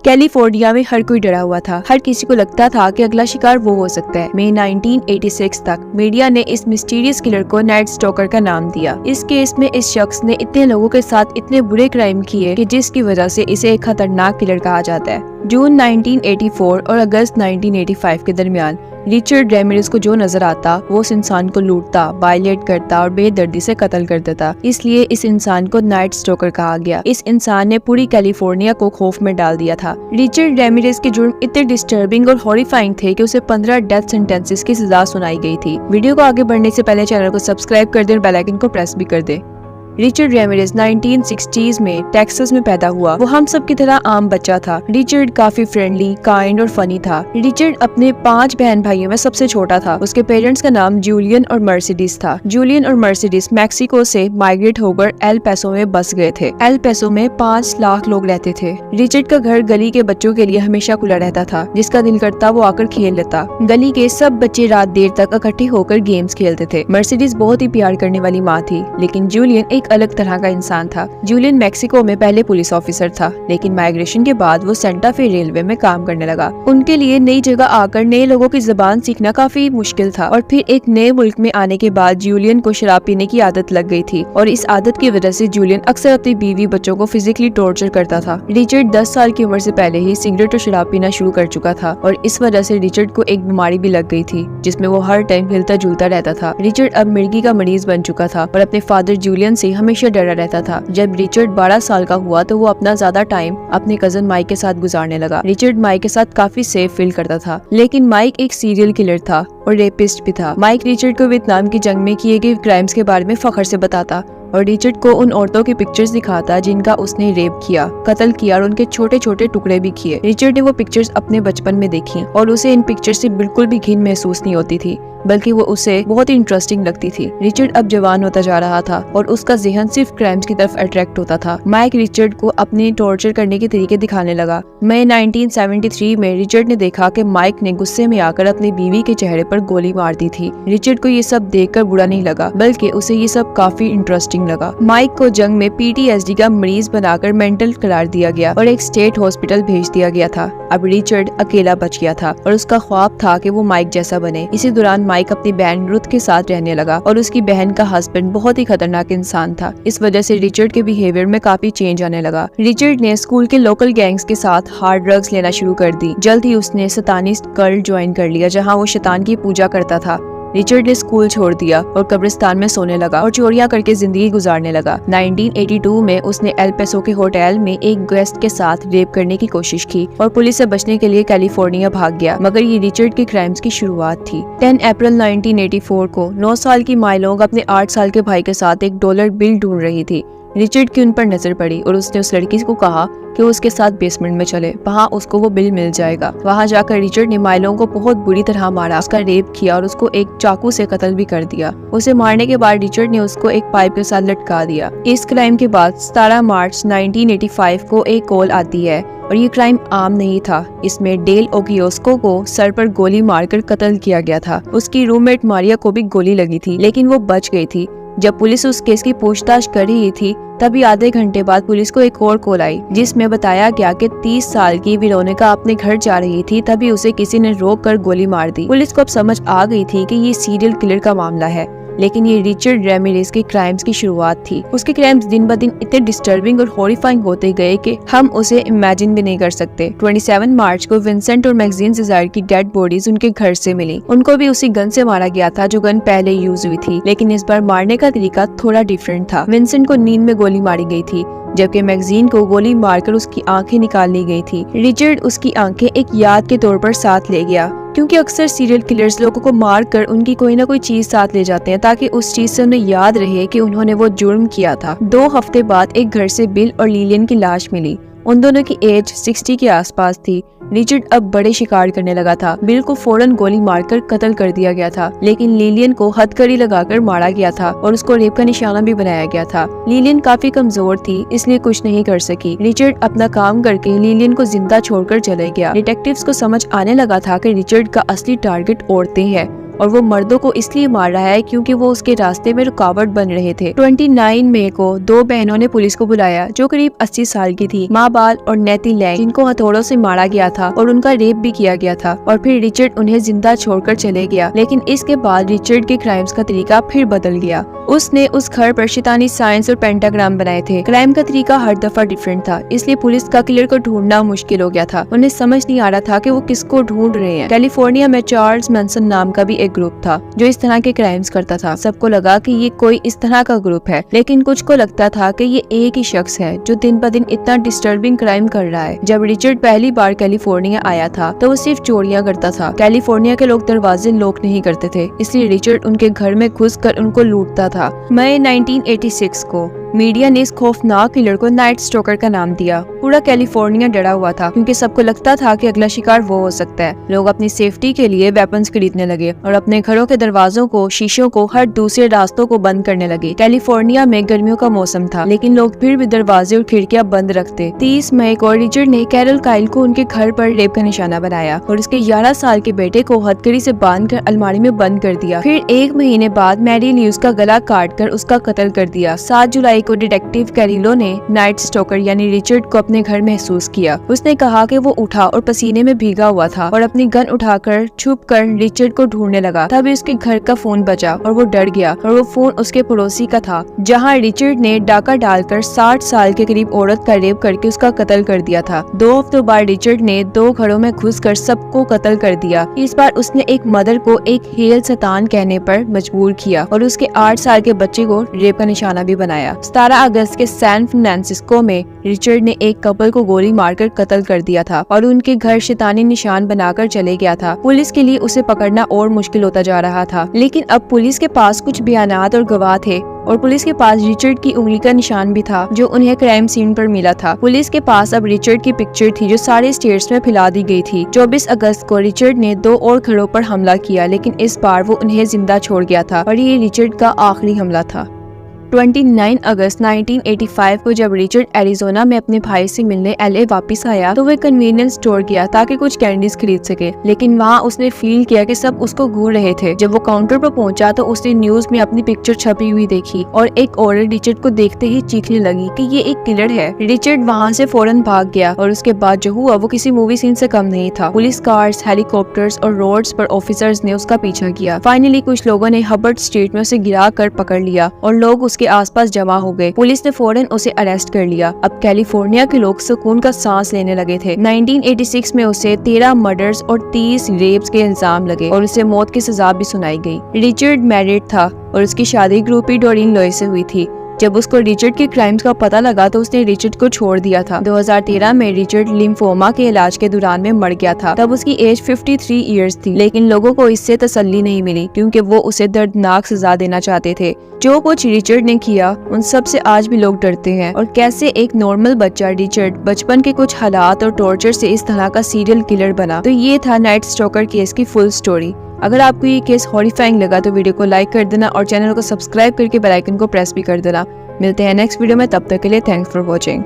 California में हर कोई डरा हुआ था। हर किसी को लगता था कि अगला शिकार वो हो सकता है। मई 1986 तक मीडिया ने इस मिस्टीरियस किलर को नाइट स्टॉकर का नाम दिया। इस केस में इस शख्स ने इतने लोगों के साथ इतने बुरे क्राइम किए कि जिसकी वजह से इसे एक खतरनाक किलर कहा जाता है। जून 1984 और अगस्त 1985 के दरमियान रिचर्ड रेमिरेज को जो नजर आता वो उस इंसान को लूटता, वायलेट करता और बेदर्दी से कत्ल कर देता। इसलिए इस इंसान को नाइट स्टॉकर कहा गया। इस इंसान ने पूरी कैलिफोर्निया को खौफ में डाल दिया था। रिचर्ड रेमिरेज के जुर्म इतने डिस्टर्बिंग और हॉरिफाइंग थे कि उसे 15 डेथ सेंटेंसेस की सजा सुनाई गई थी। वीडियो को आगे बढ़ने से पहले चैनल को सब्सक्राइब कर दे और बेल आइकन को प्रेस भी कर दे। रिचर्ड रेमिरेज 1960s में टेक्सास में पैदा हुआ। वो हम सब की तरह आम बच्चा था। रिचर्ड काफी फ्रेंडली, काइंड और फनी था। रिचर्ड अपने 5 बहन भाइयों में सबसे छोटा था। उसके पेरेंट्स का नाम जूलियन और मर्सिडीज था। जूलियन और मर्सिडीज मैक्सिको से माइग्रेट होकर एल पेसो में बस गए थे। एल पेसो में 5 लाख लोग रहते थे। रिचर्ड का घर गली के बच्चों के लिए हमेशा खुला रहता था। जिसका दिल करता वो आकर खेल लेता। गली के सब बच्चे रात देर तक इकट्ठे होकर गेम्स खेलते थे। मर्सिडीज बहुत ही प्यार करने वाली माँ थी, लेकिन जूलियन एक अलग तरह का इंसान था। जूलियन मैक्सिको में पहले पुलिस ऑफिसर था, लेकिन माइग्रेशन के बाद वो सेंटा फे रेलवे में काम करने लगा। उनके लिए नई जगह आकर नए लोगों की जुबान सीखना काफी मुश्किल था। और फिर एक नए मुल्क में आने के बाद जूलियन को शराब पीने की आदत लग गई थी और इस आदत की वजह से जूलियन अक्सर अपनी बीवी बच्चों को फिजिकली टॉर्चर करता था। रिचर्ड 10 साल की उम्र से पहले ही सिगरेट और शराब पीना शुरू कर चुका था और इस वजह से रिचर्ड को एक बीमारी भी लग गई थी जिसमें वो हर टाइम हिलता जुलता रहता था। रिचर्ड अब मिर्गी का मरीज बन चुका था और अपने फादर जूलियन से हमेशा डरा रहता था। जब रिचर्ड 12 साल का हुआ तो वो अपना ज्यादा टाइम अपने कजन माइक के साथ गुजारने लगा। रिचर्ड माइक के साथ काफी सेफ फील करता था, लेकिन माइक एक सीरियल किलर था और रेपिस्ट भी था। माइक रिचर्ड को वियतनाम की जंग में किए गए क्राइम्स के बारे में फख्र से बताता और रिचर्ड को उन औरतों की पिक्चर्स दिखाता जिनका उसने रेप किया, कत्ल किया और उनके छोटे छोटे टुकड़े भी किए। रिचर्ड ने वो पिक्चर्स अपने बचपन में देखी और उसे इन पिक्चर्स से बिल्कुल भी घिन महसूस नहीं होती थी, बल्कि वो उसे बहुत ही इंटरेस्टिंग लगती थी। रिचर्ड अब जवान होता जा रहा था और उसका ज़हन सिर्फ क्राइम्स की तरफ अट्रैक्ट होता था। माइक रिचर्ड को अपने टॉर्चर करने के तरीके दिखाने लगा। मई 1973 में रिचर्ड ने देखा कि माइक ने गुस्से में आकर अपनी बीवी के चेहरे पर गोली मार दी थी। रिचर्ड को ये सब देखकर बुरा नहीं लगा, बल्कि उसे ये सब काफी इंटरेस्टिंग लगा। माइक को जंग में PTSD का मरीज बनाकर मेंटल करार दिया गया और एक स्टेट हॉस्पिटल भेज दिया गया था। अब रिचर्ड अकेला बच गया था और उसका ख्वाब था कि वो माइक जैसा बने। इसी दौरान माइक अपनी बहन रुथ के साथ रहने लगा और उसकी बहन का हस्बैंड बहुत ही खतरनाक इंसान था। इस वजह से रिचर्ड के बिहेवियर में काफी चेंज आने लगा। रिचर्ड ने स्कूल के लोकल गैंग्स के साथ हार्ड ड्रग्स लेना शुरू कर दी। जल्द ही उसने सतानिस्ट कल्ट ज्वाइन कर लिया जहाँ वो शैतान की पूजा करता था। रिचर्ड ने स्कूल छोड़ दिया और कब्रिस्तान में सोने लगा और चोरियां करके जिंदगी गुजारने लगा। 1982 में उसने एल पेसो के होटल में एक गेस्ट के साथ रेप करने की कोशिश की और पुलिस से बचने के लिए कैलिफोर्निया भाग गया, मगर ये रिचर्ड के क्राइम्स की शुरुआत थी। 10 अप्रैल 1984 को 9 साल की माइलोंग अपने 8 साल के भाई के साथ एक डॉलर बिल ढूंढ रही थी। रिचर्ड की उन पर नजर पड़ी और उसने उस लड़की को कहा कि वो उसके साथ बेसमेंट में चले, वहाँ उसको वो बिल मिल जाएगा। वहाँ जाकर रिचर्ड ने माइलोंग को बहुत बुरी तरह मारा, उसका रेप किया और उसको एक चाकू से कत्ल भी कर दिया। उसे मारने के बाद रिचर्ड ने उसको एक पाइप के साथ लटका दिया। इस क्राइम के बाद 17 मार्च 1985 को एक कॉल आती है और ये क्राइम आम नहीं था। इसमें डेल ओकियोस्को को सर पर गोली मारकर कत्ल किया गया था। उसकी रूममेट मारिया को भी गोली लगी थी, लेकिन वो बच गई थी। जब पुलिस उस केस की पूछताछ कर रही थी तभी आधे घंटे बाद पुलिस को एक और कॉल आई जिसमें बताया गया कि 30 साल की वेरोनिका अपने घर जा रही थी, तभी उसे किसी ने रोक कर गोली मार दी। पुलिस को अब समझ आ गई थी कि ये सीरियल किलर का मामला है, लेकिन ये रिचर्ड रेमिरेज के क्राइम्स की शुरुआत थी। उसके क्राइम्स दिन ब दिन इतने डिस्टर्बिंग और हॉरिफाइंग होते गए कि हम उसे इमेजिन भी नहीं कर सकते। 27 मार्च को विंसेंट और मैगजीन सिजार की डेड बॉडीज उनके घर से मिली। उनको भी उसी गन से मारा गया था जो गन पहले यूज हुई थी, लेकिन इस बार मारने का तरीका थोड़ा डिफरेंट था। विंसेंट को नींद में गोली मारी गई थी, जबकि मैगजीन को गोली मारकर उसकी आंखें निकाल ली गई थी। रिचर्ड उसकी आंखें एक याद के तौर पर साथ ले गया, क्योंकि अक्सर सीरियल किलर्स लोगों को मारकर उनकी कोई ना कोई चीज साथ ले जाते हैं ताकि उस चीज से उन्हें याद रहे कि उन्होंने वो जुर्म किया था। 2 हफ्ते बाद एक घर से बिल और लिलियन की लाश मिली। उन दोनों की एज 60 के आसपास थी। रिचर्ड अब बड़े शिकार करने लगा था। बिल को फौरन गोली मारकर कत्ल कर दिया गया था, लेकिन लिलियन को हथकड़ी लगाकर मारा गया था और उसको रेप का निशाना भी बनाया गया था। लिलियन काफी कमजोर थी, इसलिए कुछ नहीं कर सकी। रिचर्ड अपना काम करके लिलियन को जिंदा छोड़कर चले गया। डिटेक्टिव्स को समझ आने लगा था कि रिचर्ड का असली टारगेट औरतें हैं और वो मर्दों को इसलिए मार रहा है क्योंकि वो उसके रास्ते में रुकावट बन रहे थे। 29 मई को दो बहनों ने पुलिस को बुलाया जो करीब 80 साल की थी, माँ बाल और नेती लैंग, जिनको हथौड़ों से मारा गया था और उनका रेप भी किया गया था। और फिर रिचर्ड उन्हें जिंदा छोड़कर चले गया। लेकिन इसके बाद रिचर्ड के क्राइम्स का तरीका फिर बदल गया। उसने उस घर पर शैतानी साइंस और पेंटाग्राम बनाए थे। क्राइम का तरीका हर दफा डिफरेंट था, इसलिए पुलिस का किलर को ढूंढना मुश्किल हो गया था। उन्हें समझ नहीं आ रहा था कि वो किसको ढूंढ रहे हैं। कैलिफोर्निया में चार्ल्स मैनसन नाम का भी एक ग्रुप था जो इस तरह के क्राइम्स करता था। सबको लगा कि ये कोई इस तरह का ग्रुप है, लेकिन कुछ को लगता था कि ये एक ही शख्स है जो दिन ब दिन इतना डिस्टर्बिंग क्राइम कर रहा है। जब रिचर्ड पहली बार कैलिफोर्निया आया था तो वो सिर्फ चोरियां करता था। कैलिफोर्निया के लोग दरवाजे लॉक नहीं करते थे, इसलिए रिचर्ड उनके घर में घुसकर उनको लूटता था। मई 1986 को मीडिया ने इस खौफनाक किलर को नाइट स्टॉकर का नाम दिया। पूरा कैलिफोर्निया डरा हुआ था क्योंकि सबको लगता था कि अगला शिकार वो हो सकता है। लोग अपनी सेफ्टी के लिए वेपन्स खरीदने लगे और अपने घरों के दरवाजों को, शीशों को, हर दूसरे रास्तों को बंद करने लगे। कैलिफोर्निया में गर्मियों का मौसम था, लेकिन लोग फिर भी दरवाजे और खिड़कियां बंद रखते। 30 मई को रिचर्ड ने कैरल काइल को उनके घर पर रेप का निशाना बनाया और उसके 11 साल के बेटे को हथकड़ी से बांधकर अलमारी में बंद कर दिया। फिर एक महीने बाद मैरी ल्यूस का गला काटकर उसका कत्ल कर दिया। 7 जुलाई को डिटेक्टिव कैरिलो ने नाइट स्टॉकर यानी रिचर्ड को अपने घर महसूस किया। उसने कहा कि वो उठा और पसीने में भीगा हुआ था और अपनी गन उठाकर छुपकर रिचर्ड को ढूंढने लगा। तभी उसके घर का फोन बजा और वो डर गया और वो फोन उसके पड़ोसी का था, जहां रिचर्ड ने डाका डालकर 60 साल के करीब औरत का रेप करके उसका कत्ल कर दिया था। 2 हफ्तों बाद रिचर्ड ने 2 घरों में घुसकर सबको कत्ल कर दिया। इस बार उसने एक मदर को एक हेल शैतान कहने पर मजबूर किया और उसके 8 साल के बच्चे को रेप का निशाना भी बनाया। 17 अगस्त के सैन फ्रांसिस्को में रिचर्ड ने एक कपल को गोली मारकर कत्ल कर दिया था और उनके घर शैतानी निशान बनाकर चले गया था। पुलिस के लिए उसे पकड़ना और मुश्किल होता जा रहा था, लेकिन अब पुलिस के पास कुछ बयानात और गवाह थे और पुलिस के पास रिचर्ड की उंगली का निशान भी था जो उन्हें क्राइम सीन पर मिला था। पुलिस के पास अब रिचर्ड की पिक्चर थी जो सारे स्टेट्स में फैला दी गई थी। 24 अगस्त को रिचर्ड ने 2 और घरों पर हमला किया, लेकिन इस बार वो उन्हें जिंदा छोड़ गया था और ये रिचर्ड का आखिरी हमला था। 29 अगस्त 1985 को जब रिचर्ड एरिजोना में अपने भाई से मिलने LA वापस आया तो वह कन्वीनियंस स्टोर गया ताकि कुछ कैंडीज खरीद सके, लेकिन वहाँ उसने फील किया कि सब उसको घूर रहे थे। जब वो काउंटर पर पहुंचा तो उसने न्यूज में अपनी पिक्चर छपी हुई देखी और एक औरत रिचर्ड को देखते ही चीखने लगी कि ये एक किलर है। रिचर्ड वहाँ से फौरन भाग गया और उसके बाद जो हुआ वो किसी मूवी सीन से कम नहीं था। पुलिस कार्स, हेलीकॉप्टर्स और रोड्स पर ऑफिसर्स ने उसका पीछा किया। फाइनली कुछ लोगों ने हबर्ट स्ट्रीट में उसे गिरा कर पकड़ लिया और लोग उसके आसपास जमा हो गए। पुलिस ने फौरन उसे अरेस्ट कर लिया। अब कैलिफोर्निया के लोग सुकून का सांस लेने लगे थे। 1986 में उसे 13 मर्डर्स और 30 रेप्स के इल्जाम लगे और उसे मौत की सजा भी सुनाई गई। रिचर्ड मैरिड था और उसकी शादी ग्रूपी डोरिन लॉय से हुई थी। जब उसको रिचर्ड के क्राइम्स का पता लगा तो उसने रिचर्ड को छोड़ दिया था। 2013 में रिचर्ड लिम्फोमा के इलाज के दौरान में मर गया था। तब उसकी एज 53 इयर्स थी, लेकिन लोगों को इससे तसल्ली नहीं मिली क्योंकि वो उसे दर्दनाक सजा देना चाहते थे। जो कुछ रिचर्ड ने किया उन सब से आज भी लोग डरते हैं और कैसे एक नॉर्मल बच्चा रिचर्ड बचपन के कुछ हालात और टॉर्चर से इस तरह का सीरियल किलर बना। तो ये था नाइट स्टॉकर केस की फुल स्टोरी। अगर आपको ये केस हॉरिफाइंग लगा तो वीडियो को लाइक कर देना और चैनल को सब्सक्राइब करके बेल आइकन को प्रेस भी कर देना। मिलते हैं नेक्स्ट वीडियो में, तब तक के लिए थैंक्स फॉर वॉचिंग।